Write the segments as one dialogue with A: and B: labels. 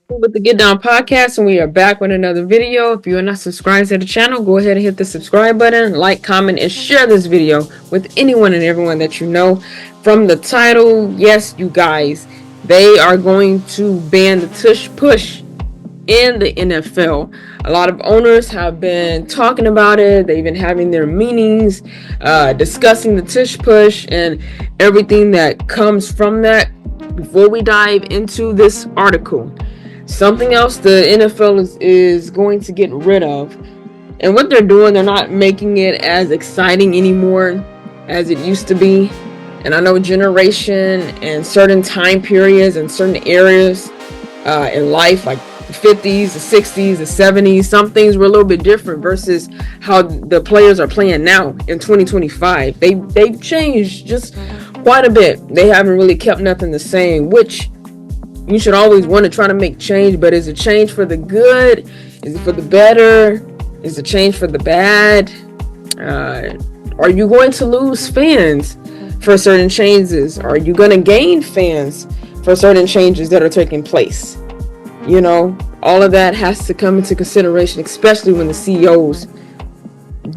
A: With the Get Down podcast, and we are back with another video. If you are not subscribed to the channel, go ahead and hit the subscribe button, like, comment, and share this video with anyone and everyone that you know. From the title, yes, you guys, they are going to ban the tush push in the NFL. A lot of owners have been talking about it. They've been having their meetings, discussing the tush push and everything that comes from that. Before we dive into this article, something else the NFL is going to get rid of, and what they're doing, they're not making it as exciting anymore as it used to be. And I know generation and certain time periods and certain areas in life, like the 50s, the 60s, the 70s, some things were a little bit different versus how the players are playing now in 2025. They've changed just quite a bit. They haven't really kept nothing the same, which you should always want to try to make change, but is it change for the good? Is it for the better? Is it change for the bad? Are you going to lose fans for certain changes? Are you going to gain fans for certain changes that are taking place? You know, all of that has to come into consideration, especially when the CEOs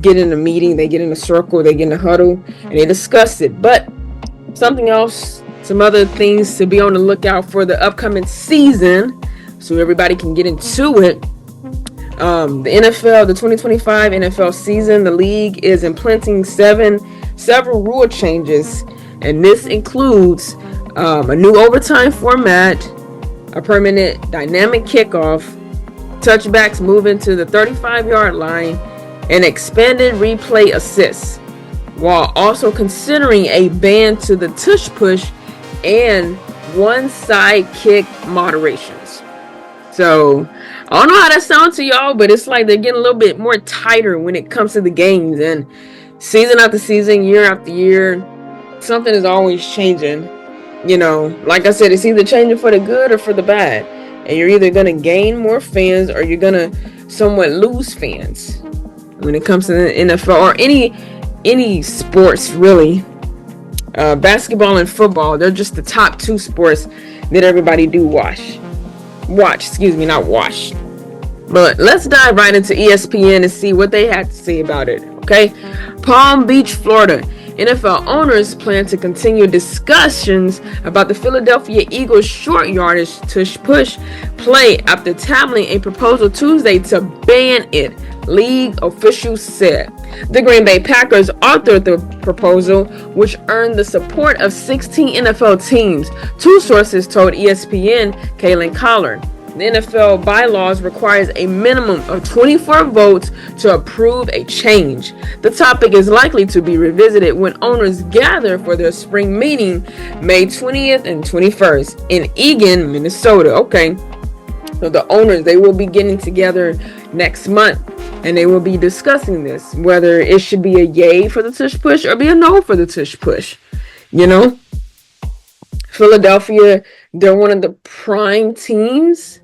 A: get in a meeting, they get in a circle, they get in a huddle, and they discuss it. But something else, some other things to be on the lookout for the upcoming season, so everybody can get into it. The NFL, the 2025 NFL season, the league is implementing several rule changes, and this includes a new overtime format, a permanent dynamic kickoff, touchbacks moving to the 35-yard line, and expanded replay assists, while also considering a ban to the tush push and one side kick moderations. So I don't know how that sounds to y'all, but it's like they're getting a little bit more tighter when it comes to the games, and season after season, year after year, something is always changing. You know, like I said, it's either changing for the good or for the bad, and you're either going to gain more fans or you're going to somewhat lose fans when it comes to the NFL or any sports, really. Basketball and football, they're just the top two sports that everybody do watch. Not watch. But let's dive right into ESPN and see what they had to say about it. Okay, Palm Beach, Florida. NFL owners plan to continue discussions about the Philadelphia Eagles short yardage tush push play after tabling a proposal Tuesday to ban it, league officials said. The Green Bay Packers authored the proposal, which earned the support of 16 NFL teams, two sources told ESPN Kalen Collard. The NFL bylaws requires a minimum of 24 votes to approve a change. The topic is likely to be revisited when owners gather for their spring meeting May 20th and 21st in Eagan, Minnesota. Okay, so the owners, they will be getting together next month and they will be discussing this, whether it should be a yay for the tush push or be a no for the tush push. You know, Philadelphia, they're one of the prime teams,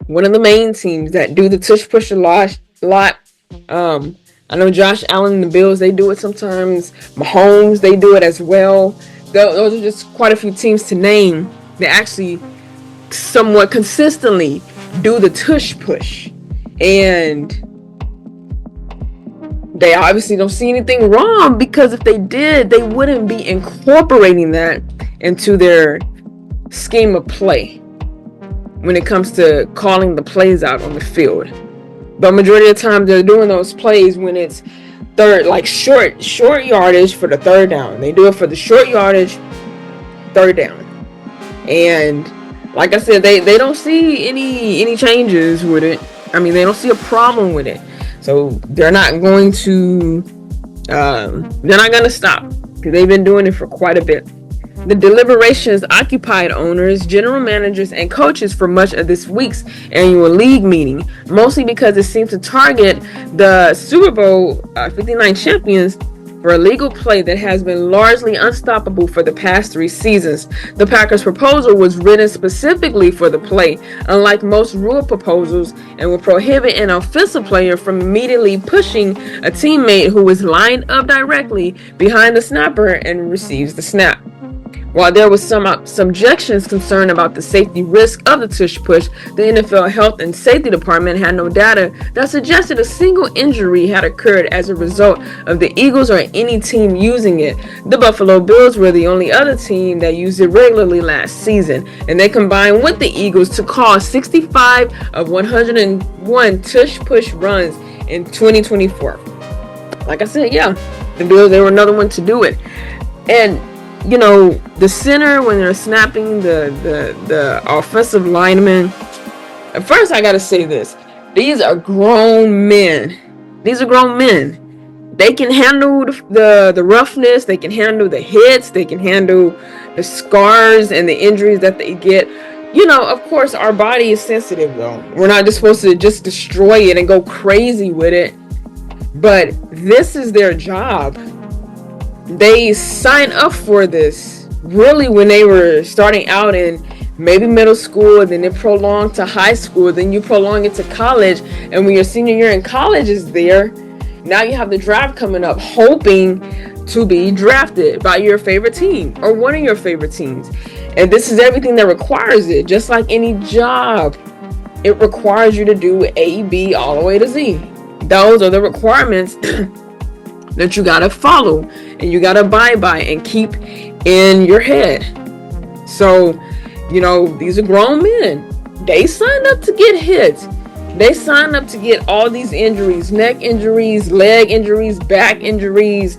A: one of the main teams that do the tush push a lot. I know Josh Allen and the Bills, they do it sometimes. Mahomes, they do it as well. Those are just quite a few teams to name that actually somewhat consistently do the tush push. And they obviously don't see anything wrong, because if they did, they wouldn't be incorporating that into their scheme of play when it comes to calling the plays out on the field. But majority of the time, they're doing those plays when it's short yardage for the third down. They do it for the short yardage third down. And like I said, they don't see any changes with it. I mean, they don't see a problem with it. So they're not going to stop, because they've been doing it for quite a bit. The deliberations occupied owners, general managers, and coaches for much of this week's annual league meeting, mostly because it seemed to target the Super Bowl 59 champions for a legal play that has been largely unstoppable for the past 3 seasons. The Packers' proposal was written specifically for the play, unlike most rule proposals, and will prohibit an offensive player from immediately pushing a teammate who is lined up directly behind the snapper and receives the snap. While there was some subjections concerned about the safety risk of the Tush push, the NFL Health and Safety Department had no data that suggested a single injury had occurred as a result of the Eagles or any team using it. The Buffalo Bills were the only other team that used it regularly last season, and they combined with the Eagles to cause 65 of 101 Tush push runs in 2024. Like I said, yeah, the Bills, they were another one to do it. And you know, the center, when they're snapping the offensive lineman, at first I gotta say this: these are grown men. These are grown men. They can handle the roughness. They can handle the hits. They can handle the scars and the injuries that they get. You know, of course, our body is sensitive, though. We're not just supposed to just destroy it and go crazy with it. But this is their job. They signed up for this really when they were starting out in maybe middle school, then it prolonged to high school, then you prolong it to college, and when your senior year in college is there, now you have the draft coming up, hoping to be drafted by your favorite team or one of your favorite teams. And this is everything that requires it. Just like any job, it requires you to do A, B, all the way to Z. Those are the requirements that you gotta follow and you gotta abide by and keep in your head. So, you know, these are grown men. They signed up to get hit. They signed up to get all these injuries, neck injuries, leg injuries, back injuries,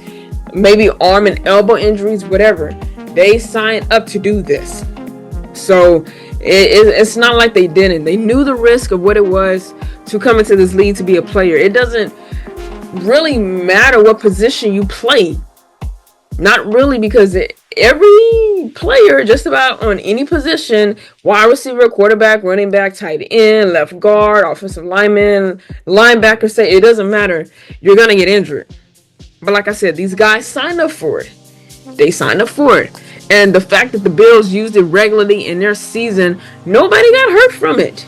A: maybe arm and elbow injuries, whatever. They signed up to do this. So it's not like they didn't. They knew the risk of what it was to come into this league to be a player. It doesn't really matter what position you play. Not really, because every player, just about on any position, wide receiver, quarterback, running back, tight end, left guard, offensive lineman, linebacker, say it doesn't matter. You're going to get injured. But like I said, these guys signed up for it. They signed up for it. And the fact that the Bills used it regularly in their season, nobody got hurt from it.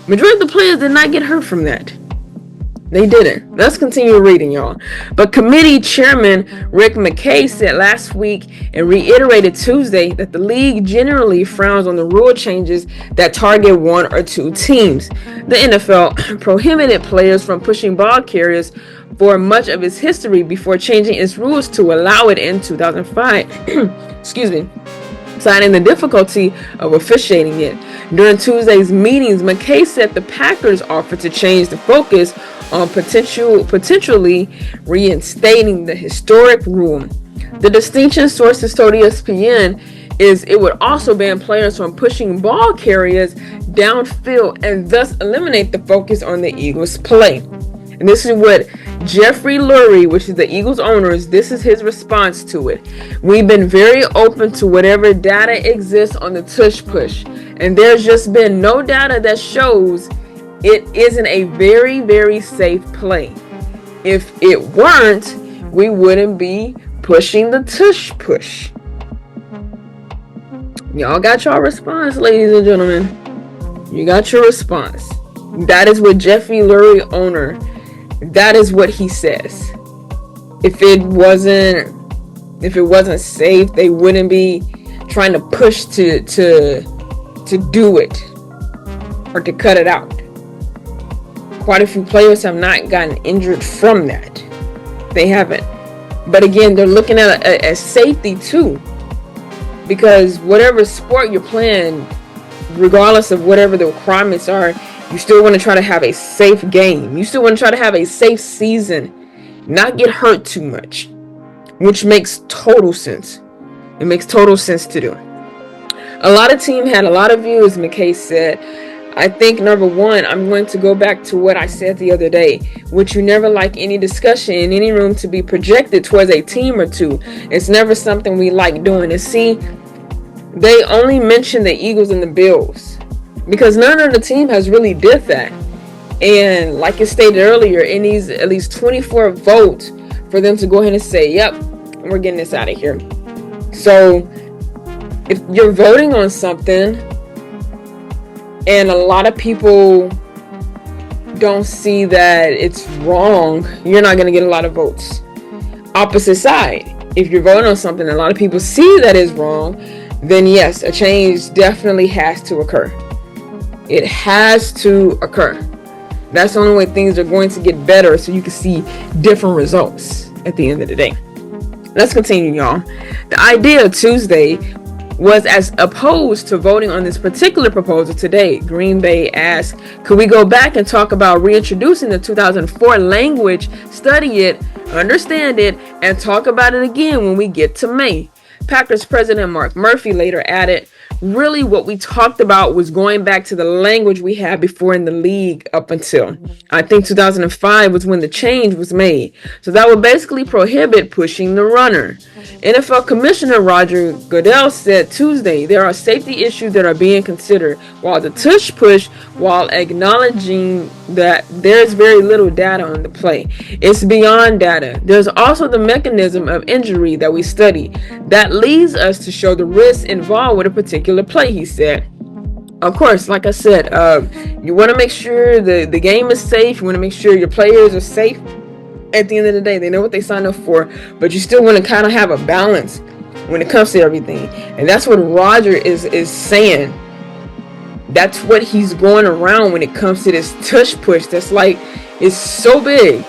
A: Majority of the players did not get hurt from that. They didn't. Let's continue reading, y'all. But committee chairman Rick McKay said last week and reiterated Tuesday that the league generally frowns on the rule changes that target one or two teams. The NFL prohibited players from pushing ball carriers for much of its history before changing its rules to allow it in 2005. Excuse me. Citing the difficulty of officiating it. During Tuesday's meetings, McKay said the Packers offered to change the focus on potentially reinstating the historic rule. The distinction, sources told ESPN, is it would also ban players from pushing ball carriers downfield and thus eliminate the focus on the Eagles' play. And this is what Jeffrey Lurie, which is the Eagles owners, this is his response to it. We've been very open to whatever data exists on the Tush push, and there's just been no data that shows it isn't a very, very safe play. If it weren't, we wouldn't be pushing the Tush push. Y'all got your response, ladies and gentlemen. You got your response. That is what Jeffrey Lurie, owner, that is what he says. If it wasn't safe, they wouldn't be trying to push to do it or to cut it out. Quite a few players have not gotten injured from that. They haven't. But again, they're looking at safety too. Because whatever sport you're playing, regardless of whatever the requirements are, you still want to try to have a safe game. You still want to try to have a safe season. Not get hurt too much. Which makes total sense. It makes total sense to do. A lot of teams had a lot of views, McKay said. I think, number one, I'm going to go back to what I said the other day, which you never like any discussion in any room to be projected towards a team or two. It's never something we like doing. And see, they only mention the Eagles and the Bills because none of the team has really did that. And like it stated earlier, it needs at least 24 votes for them to go ahead and say, yep, we're getting this out of here. So if you're voting on something and a lot of people don't see that it's wrong, you're not going to get a lot of votes. Opposite side, if you're voting on something and a lot of people see that it's wrong, then yes, a change definitely has to occur. It has to occur. That's the only way things are going to get better, so you can see different results at the end of the day. Let's continue, y'all. The idea of Tuesday was as opposed to voting on this particular proposal today. Green Bay asked, could we go back and talk about reintroducing the 2004 language, study it, understand it, and talk about it again when we get to May? Packers president Mark Murphy later added, really what we talked about was going back to the language we had before in the league up until, I think 2005 was when the change was made. So that would basically prohibit pushing the runner. NFL Commissioner Roger Goodell said Tuesday there are safety issues that are being considered, while the Tush push, while acknowledging that there's very little data on the play. It's beyond data. There's also the mechanism of injury that we study. That leads us to show the risks involved with a particular play, he said. Of course, like I said, you want to make sure the game is safe. You want to make sure your players are safe. At the end of the day, they know what they signed up for, but you still want to kind of have a balance when it comes to everything. And that's what Roger is saying. That's what he's going around when it comes to this tush push. That's like, it's so big,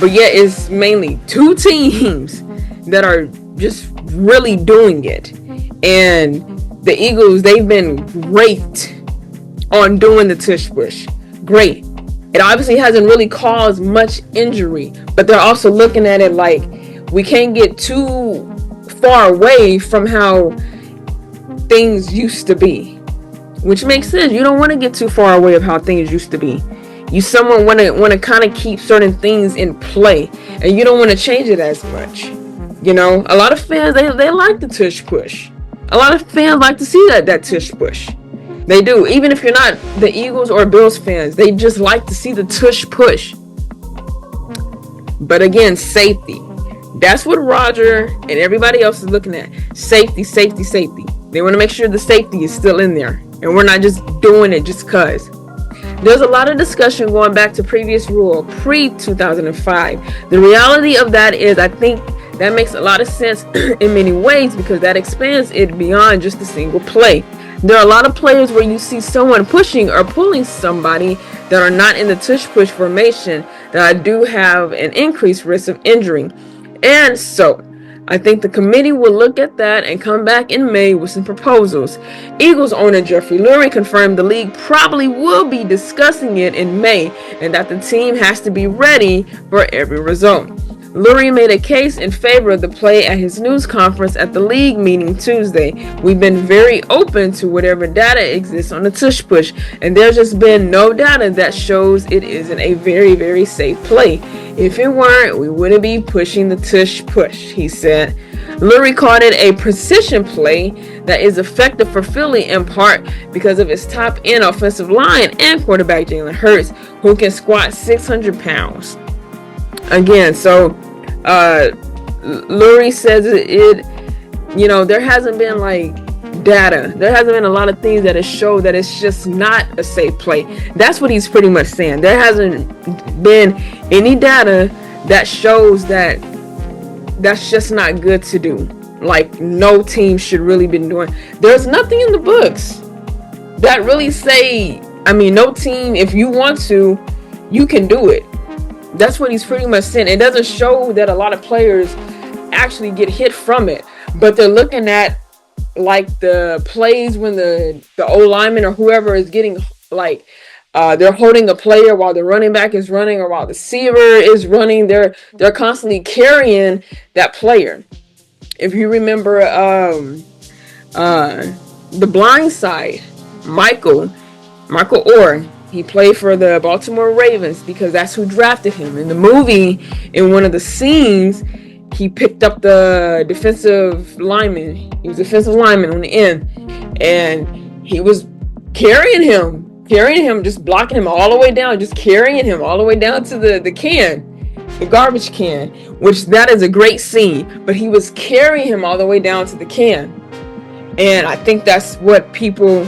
A: but yet it's mainly two teams that are just really doing it. And the Eagles, they've been great on doing the tush push. Great. It obviously hasn't really caused much injury, but they're also looking at it like we can't get too far away from how things used to be, which makes sense. You don't want to get too far away of how things used to be. You somewhat want to kind of keep certain things in play, and you don't want to change it as much. You know, a lot of fans, they like the tush push. A lot of fans like to see that tush push. They do. Even if you're not the Eagles or Bills fans, they just like to see the tush push. But again, safety. That's what Roger and everybody else is looking at. Safety, safety, safety. They want to make sure the safety is still in there. And we're not just doing it just because. There's a lot of discussion going back to previous rule, pre-2005. The reality of that is, I think that makes a lot of sense in many ways because that expands it beyond just a single play. There are a lot of players where you see someone pushing or pulling somebody that are not in the tush push formation that do have an increased risk of injury. And so, I think the committee will look at that and come back in May with some proposals. Eagles owner Jeffrey Lurie confirmed the league probably will be discussing it in May and that the team has to be ready for every result. Lurie made a case in favor of the play at his news conference at the league meeting Tuesday. We've been very open to whatever data exists on the tush push, and there's just been no data that shows it isn't a very, very safe play. If it weren't, we wouldn't be pushing the tush push, he said. Lurie called it a precision play that is effective for Philly in part because of its top-end offensive line and quarterback Jalen Hurts, who can squat 600 pounds. Again, so Lurie says there hasn't been like data. There hasn't been a lot of things that have showed that it's just not a safe play. That's what he's pretty much saying. There hasn't been any data that shows that that's just not good to do. Like no team should really be doing. There's nothing in the books that really say, no team, if you want to, you can do it. That's what he's pretty much saying. It doesn't show that a lot of players actually get hit from it, but they're looking at like the plays when the O lineman or whoever is getting like they're holding a player while the running back is running or while the receiver is running. They're constantly carrying that player. If you remember The Blind Side, Michael Orr. He played for the Baltimore Ravens because that's who drafted him. In the movie, in one of the scenes, he picked up the defensive lineman. He was a defensive lineman on the end. And he was carrying him, just blocking him all the way down, just carrying him all the way down to the garbage can, which that is a great scene. But he was carrying him all the way down to the can. And I think that's what people...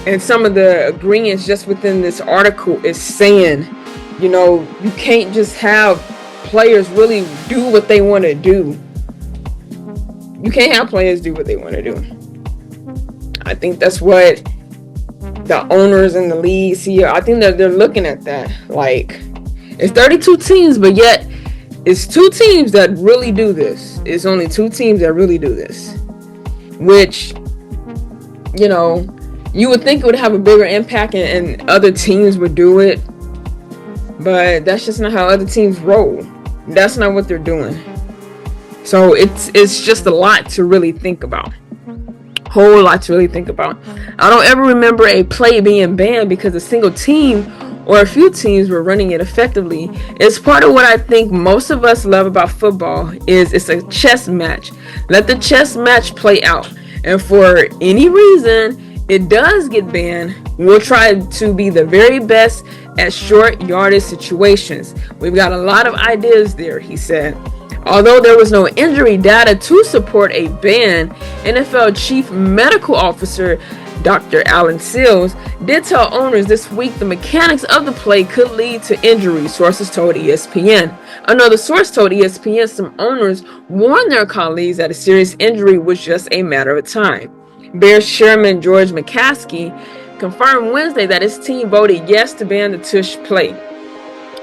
A: And some of the agreements just within this article is saying, you can't just have players really do what they want to do. You can't have players do what they want to do. I think that's what the owners and the leagues here, I think that they're looking at that. Like, it's 32 teams, but yet it's 2 teams that really do this. It's only 2 teams that really do this. Which, you know, you would think it would have a bigger impact and other teams would do it. But that's just not how other teams roll. That's not what they're doing. So it's just a lot to really think about. Whole lot to really think about. I don't ever remember a play being banned because a single team or a few teams were running it effectively. It's part of what I think most of us love about football is it's a chess match. Let the chess match play out. And for any reason it does get banned, we'll try to be the very best at short yardage situations. We've got a lot of ideas there, he said. Although there was no injury data to support a ban, NFL Chief Medical Officer Dr. Alan Sills did tell owners this week the mechanics of the play could lead to injury, sources told ESPN. Another source told ESPN some owners warned their colleagues that a serious injury was just a matter of time. Bears chairman George McCaskey confirmed Wednesday that his team voted yes to ban the Tush play.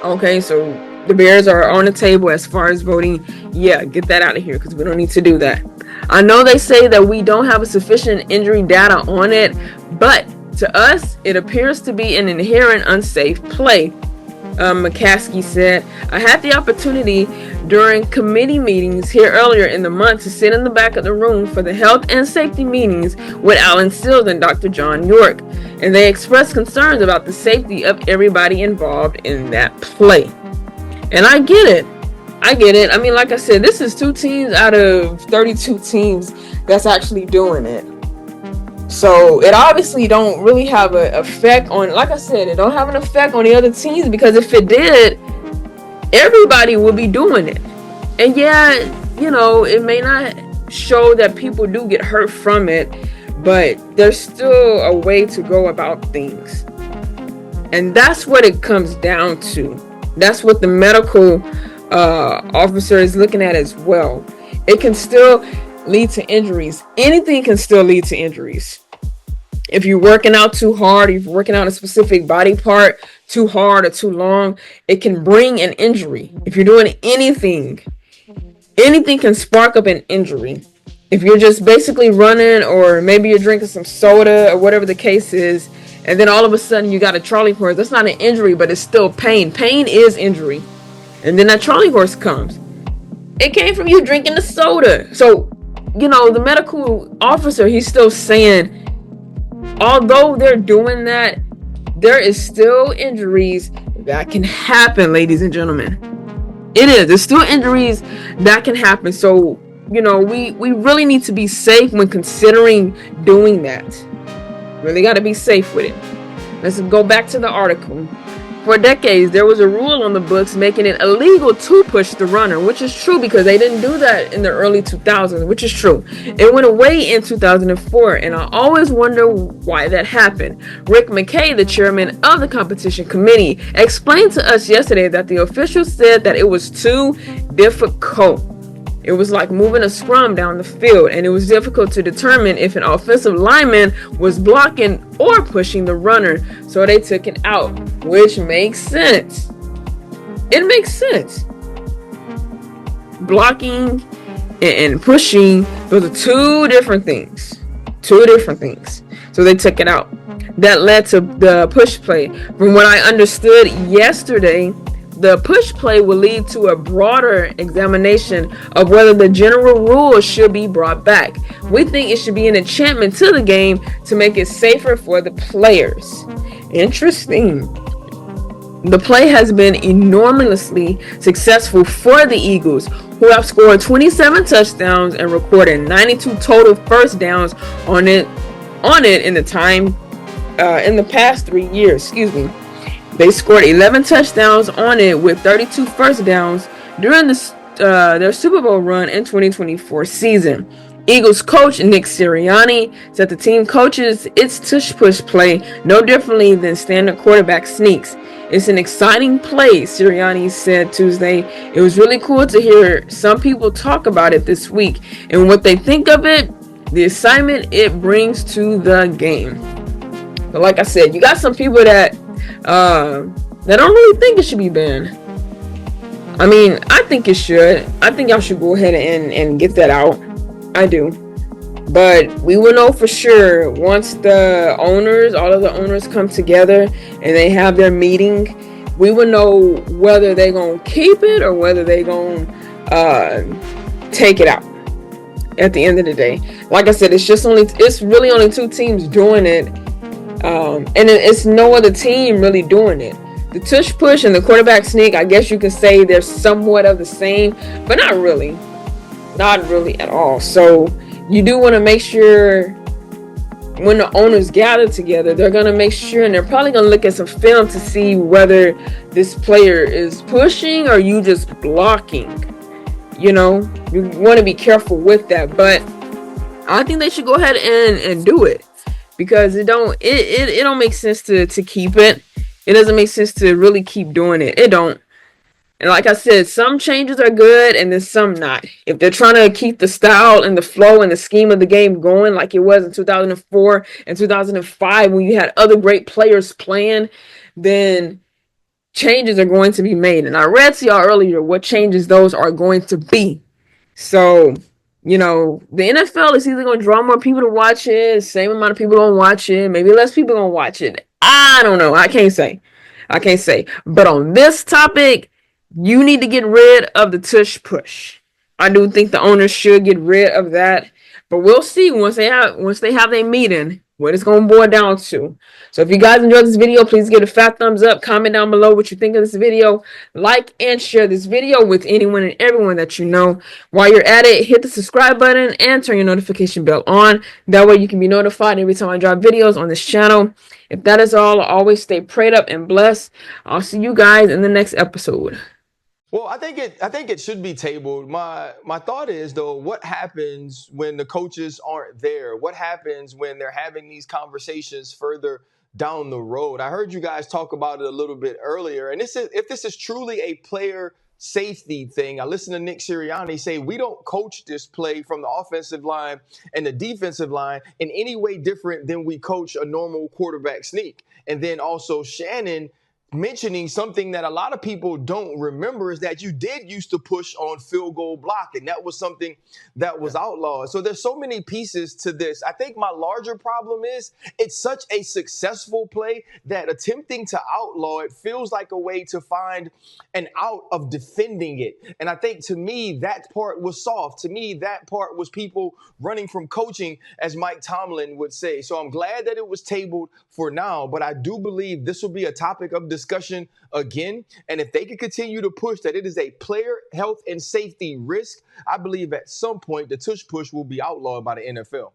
A: Okay, so the Bears are on the table as far as voting, yeah, get that out of here because we don't need to do that. I know they say that we don't have a sufficient injury data on it, but to us, it appears to be an inherent unsafe play. McCaskey said, I had the opportunity during committee meetings here earlier in the month to sit in the back of the room for the health and safety meetings with Alan Sills and Dr. John York, and they expressed concerns about the safety of everybody involved in that play. And I get it. I mean, like I said, this is 2 teams out of 32 teams that's actually doing it. So it obviously don't really have an effect on, like I said, it don't have an effect on the other teams, because if it did, everybody would be doing it. And yeah, you know, it may not show that people do get hurt from it, but there's still a way to go about things. And that's what it comes down to. That's what the medical officer is looking at as well. It can still lead to injuries. Anything can still lead to injuries. If you're working out too hard, if you're working out a specific body part too hard or too long, it can bring an injury. If you're doing anything can spark up an injury. If you're just basically running, or maybe you're drinking some soda or whatever the case is, and then all of a sudden you got a trolley horse, that's not an injury, but it's still pain. Pain is injury. And then that trolley horse comes. It came from you drinking the soda. So, you know, the medical officer, he's still saying, although they're doing that, there is still injuries that can happen, ladies and gentlemen. It is. There's still injuries that can happen. So, you know, we really need to be safe when considering doing that. Really got to be safe with it. Let's go back to the article. For decades, there was a rule on the books making it illegal to push the runner, which is true because they didn't do that in the early 2000s, which is true. It went away in 2004, and I always wonder why that happened. Rick McKay, the chairman of the competition committee, explained to us yesterday that the officials said that it was too difficult. It was like moving a scrum down the field, and it was difficult to determine if an offensive lineman was blocking or pushing the runner, so they took it out, which makes sense. It makes sense. Blocking and pushing, those are two different things. So they took it out. That led to the push play. From what I understood yesterday, the push play will lead to a broader examination of whether the general rules should be brought back. We think it should be an enchantment to the game to make it safer for the players. Interesting. The play has been enormously successful for the Eagles, who have scored 27 touchdowns and recorded 92 total first downs on it in the past 3 years. They scored 11 touchdowns on it with 32 first downs during their Super Bowl run in 2024 season. Eagles coach Nick Sirianni said the team coaches its tush push play no differently than standard quarterback sneaks. It's an exciting play, Sirianni said Tuesday. It was really cool to hear some people talk about it this week and what they think of it. the excitement it brings to the game. But like I said, you got some people that don't really think it should be banned. I mean, I think it should. I think y'all should go ahead and get that out. I do. But we will know for sure once the owners, all of the owners come together and they have their meeting. We will know whether they're going to keep it or whether they're going to take it out at the end of the day. Like I said, it's really only 2 teams doing it. And it's no other team really doing it. The tush push and the quarterback sneak, I guess you can say they're somewhat of the same, but not really. Not really at all. So you do want to make sure when the owners gather together, they're going to make sure, and they're probably going to look at some film to see whether this player is pushing or you just blocking. You know, you want to be careful with that. But I think they should go ahead and do it, because it don't make sense to keep it. It doesn't make sense to really keep doing it. It don't. And like I said, some changes are good and then some not. If they're trying to keep the style and the flow and the scheme of the game going like it was in 2004 and 2005 when you had other great players playing, then changes are going to be made. And I read to y'all earlier what changes those are going to be. So, you know, the NFL is either going to draw more people to watch it, same amount of people going to watch it, maybe less people going to watch it. I don't know. I can't say. But on this topic, you need to get rid of the tush push. I do think the owners should get rid of that. But we'll see once they have their meeting what it's going to boil down to. So if you guys enjoyed this video, please give it a fat thumbs up. Comment down below what you think of this video. Like and share this video with anyone and everyone that you know. While you're at it, hit the subscribe button and turn your notification bell on. That way you can be notified every time I drop videos on this channel. If that is all, always stay prayed up and blessed. I'll see you guys in the next episode.
B: Well, I think it should be tabled. My thought is, though, what happens when the coaches aren't there? What happens when they're having these conversations further down the road? I heard you guys talk about it a little bit earlier. And if this is truly a player safety thing, I listened to Nick Sirianni say we don't coach this play from the offensive line and the defensive line in any way different than we coach a normal quarterback sneak. And then also Shannon mentioning something that a lot of people don't remember is that you did used to push on field goal block, and that was something that was outlawed. So there's so many pieces to this. I think my larger problem is it's such a successful play that attempting to outlaw it feels like a way to find an out of defending it. And I think to me, that part was soft. To me, that part was people running from coaching, as Mike Tomlin would say. So I'm glad that it was tabled for now, but I do believe this will be a topic of discussion again. And if they can continue to push that it is a player health and safety risk, I believe at some point the tush push will be outlawed by the NFL.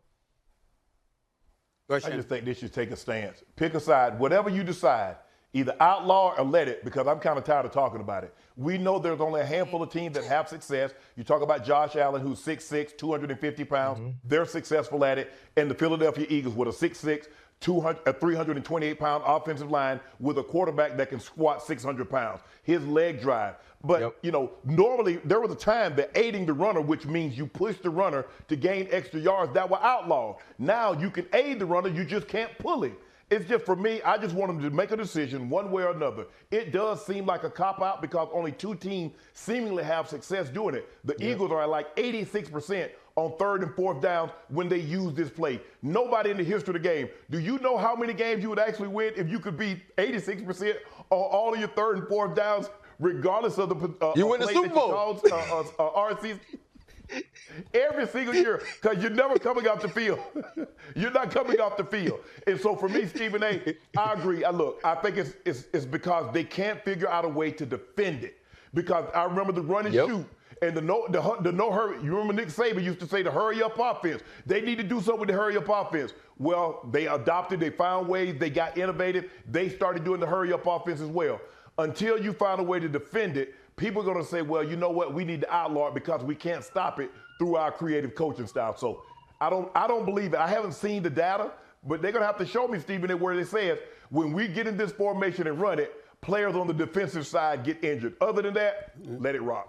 C: I just think they should take a stance. Pick a side. Whatever you decide, either outlaw or let it, because I'm kind of tired of talking about it. We know there's only a handful of teams that have success. You talk about Josh Allen, who's 6'6", 250 pounds. Mm-hmm. They're successful at it. And the Philadelphia Eagles with a 6'6", 328-pound offensive line with a quarterback that can squat 600 pounds. His leg drive. But, you know, normally there was a time that aiding the runner, which means you push the runner to gain extra yards, that were outlawed. Now you can aid the runner, you just can't pull him. It's just, for me, I just want them to make a decision one way or another. It does seem like a cop-out because only 2 teams seemingly have success doing it. The Eagles are at like 86% on 3rd and 4th downs when they use this play. Nobody in the history of the game. Do you know how many games you would actually win if you could be 86% on all of your 3rd and 4th downs, regardless of the
B: you win the Super Bowl.
C: RC? Every single year, because you're never coming off the field. You're not coming off the field. And so for me, Stephen A., I agree. Look, I think it's because they can't figure out a way to defend it. Because I remember the run and shoot and the no hurry. You remember Nick Saban used to say the hurry up offense. They need to do something with the hurry up offense. Well, they adopted, they found ways, they got innovative. They started doing the hurry up offense as well. Until you find a way to defend it, people are going to say, well, you know what? We need to outlaw it because we can't stop it through our creative coaching style. So I don't believe it. I haven't seen the data, but they're going to have to show me, Stephen, where they says when we get in this formation and run it, players on the defensive side get injured. Other than that, let it rock.